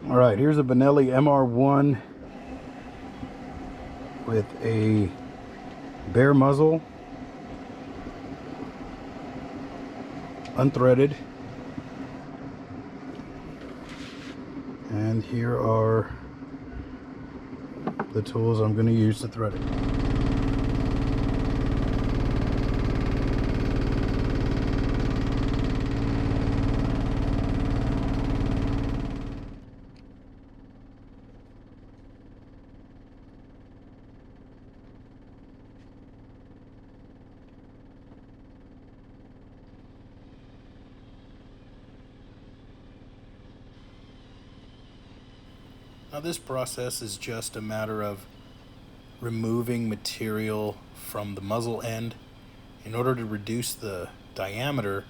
All right, here's a Benelli MR1 with a bare muzzle, unthreaded, and here are the tools I'm going to use to thread it. Now this process is just a matter of removing material from the muzzle end in order to reduce the diameter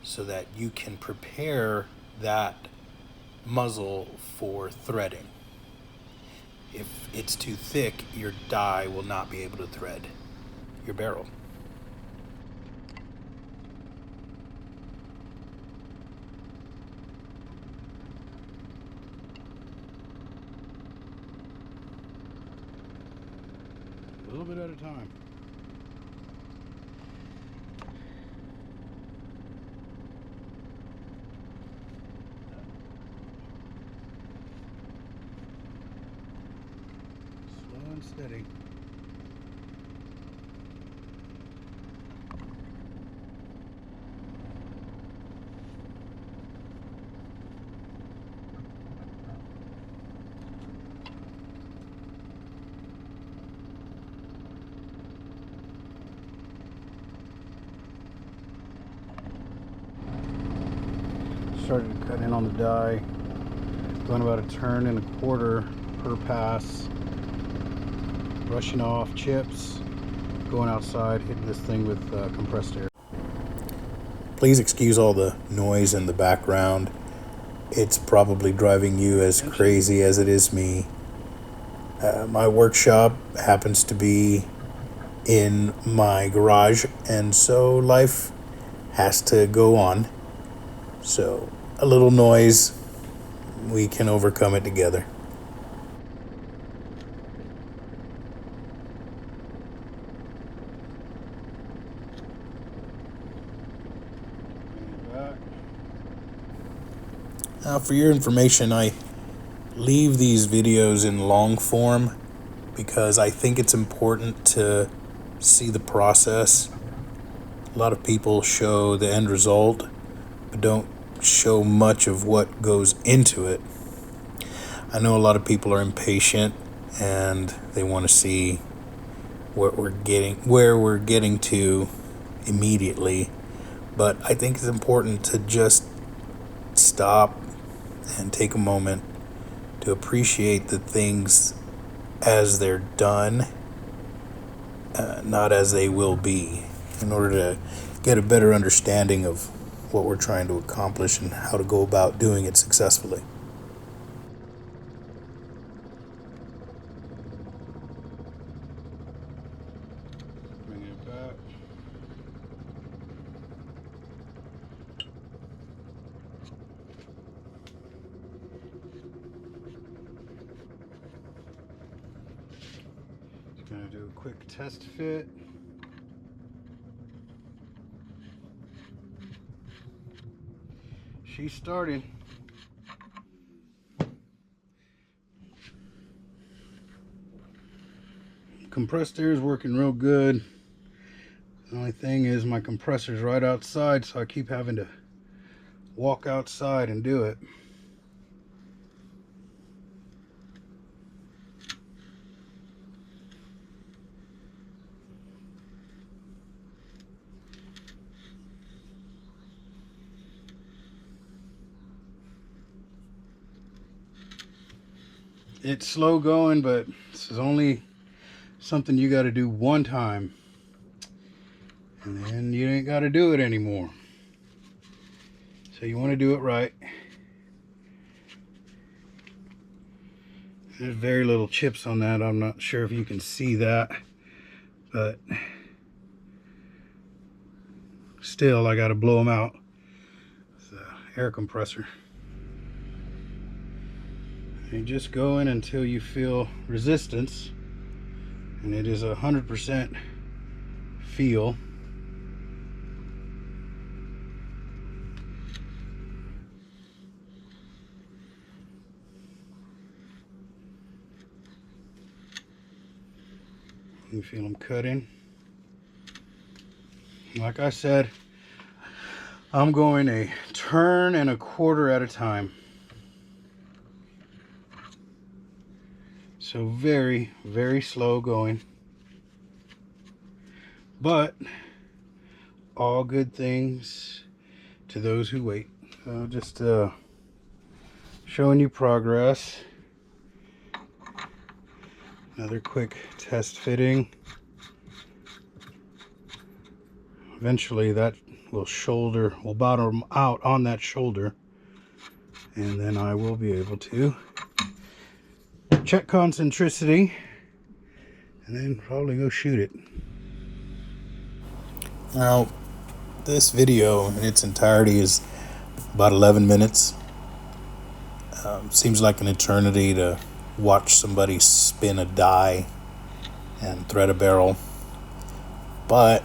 so that you can prepare that muzzle for threading. If it's too thick, your die will not be able to thread your barrel. A little bit at a time. Slow and steady. Started to cut in on the die, going about 1.25 turns per pass, brushing off chips, going outside, hitting this thing with compressed air. Please excuse all the noise in the background. It's probably driving you as crazy as it is me. My workshop happens to be in my garage, and so life has to go on. So a little noise, we can overcome it together. Now, for your information, I leave these videos in long form because I think it's important to see the process. A lot of people show the end result, but don't show much of what goes into it. I know a lot of people are impatient and they want to see where we're getting to immediately, but I think it's important to just stop and take a moment to appreciate the things as they're done, not as they will be, in order to get a better understanding of what we're trying to accomplish and how to go about doing it successfully. Bring it back. Just gonna do a quick test fit. She's starting. Compressed air is working real good. The only thing is my compressor's right outside, so I keep having to walk outside and do it. It's slow going, but this is only something you got to do one time, and then you ain't got to do it anymore. So you want to do it right. There's very little chips on that. I'm not sure if you can see that, but still I got to blow them out. It's an air compressor. You just go in until you feel resistance, and it is 100% feel. You feel them cutting. Like I said, I'm going a turn and a quarter at a time. So very, very slow going. But all good things to those who wait. Just showing you progress. Another quick test fitting. Eventually that will bottom out on that shoulder, and then I will be able to check concentricity and then probably go shoot it. Now, this video in its entirety is about 11 minutes. Seems like an eternity to watch somebody spin a die and thread a barrel, but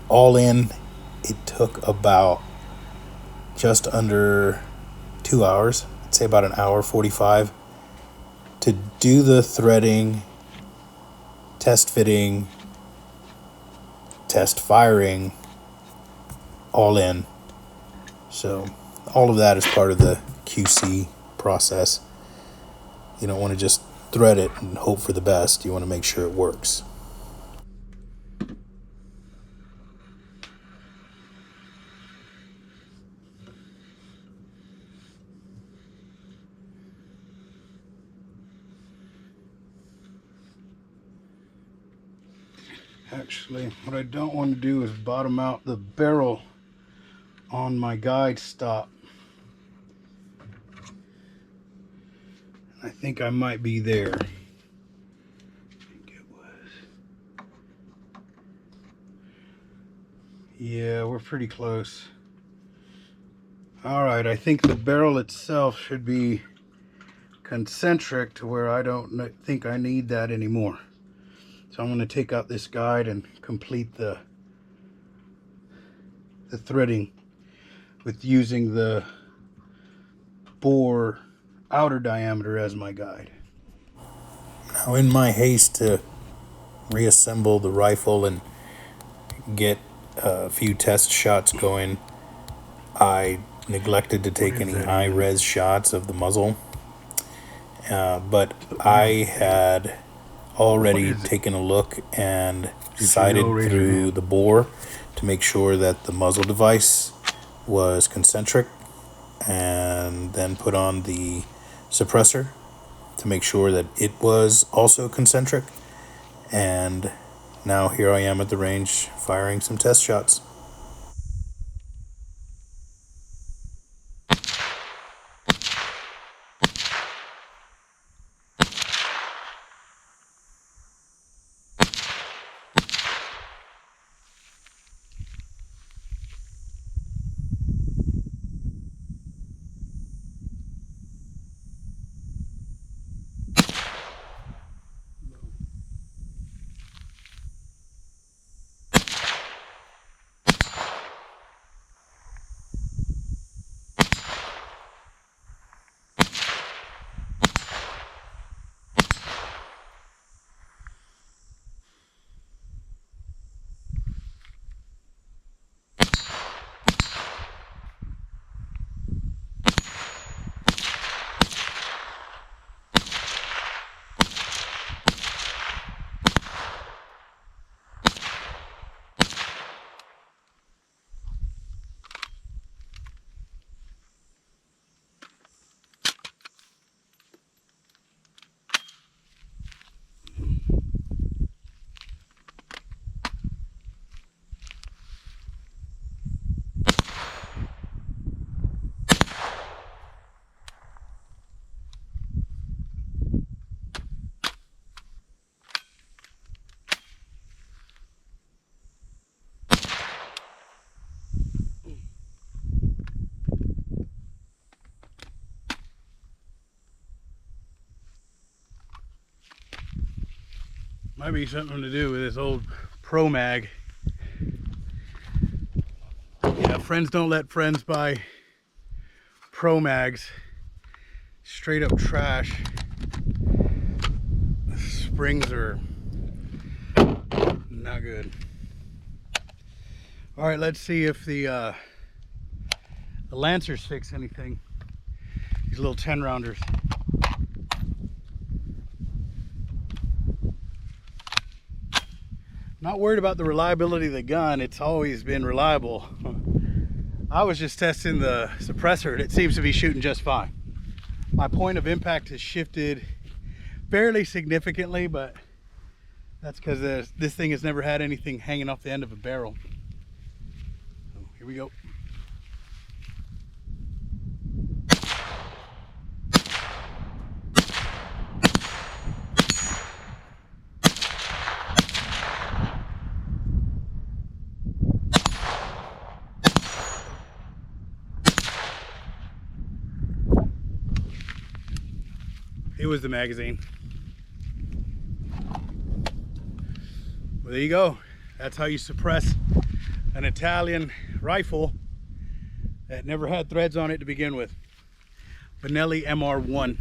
all in, it took about just under 2 hours. I'd say about an hour 45 to do the threading, test fitting, test firing, all in. So all of that is part of the QC process. You don't want to just thread it and hope for the best. You want to make sure it works. Actually, what I don't want to do is bottom out the barrel on my guide stop. I think I might be there. I think it was. Yeah, we're pretty close. Alright, I think the barrel itself should be concentric to where I don't think I need that anymore. So I'm going to take out this guide and complete the threading with using the bore outer diameter as my guide. Now, in my haste to reassemble the rifle and get a few test shots going, I neglected to take any high-res shots of the muzzle, but I had already taken a look and sighted through the bore to make sure that the muzzle device was concentric, and then put on the suppressor to make sure that it was also concentric. And now here I am at the range firing some test shots. Might be something to do with this old Pro Mag. Yeah, friends don't let friends buy Pro Mags. Straight up trash. The springs are not good. All right, let's see if the Lancers fix anything. These little 10 rounders. Not worried about the reliability of the gun. It's always been reliable. I was just testing the suppressor and it seems to be shooting just fine. My point of impact has shifted fairly significantly, but that's because this thing has never had anything hanging off the end of a barrel. So here we go. It was the magazine. Well, there you go. That's how you suppress an Italian rifle that never had threads on it to begin with. Benelli MR1.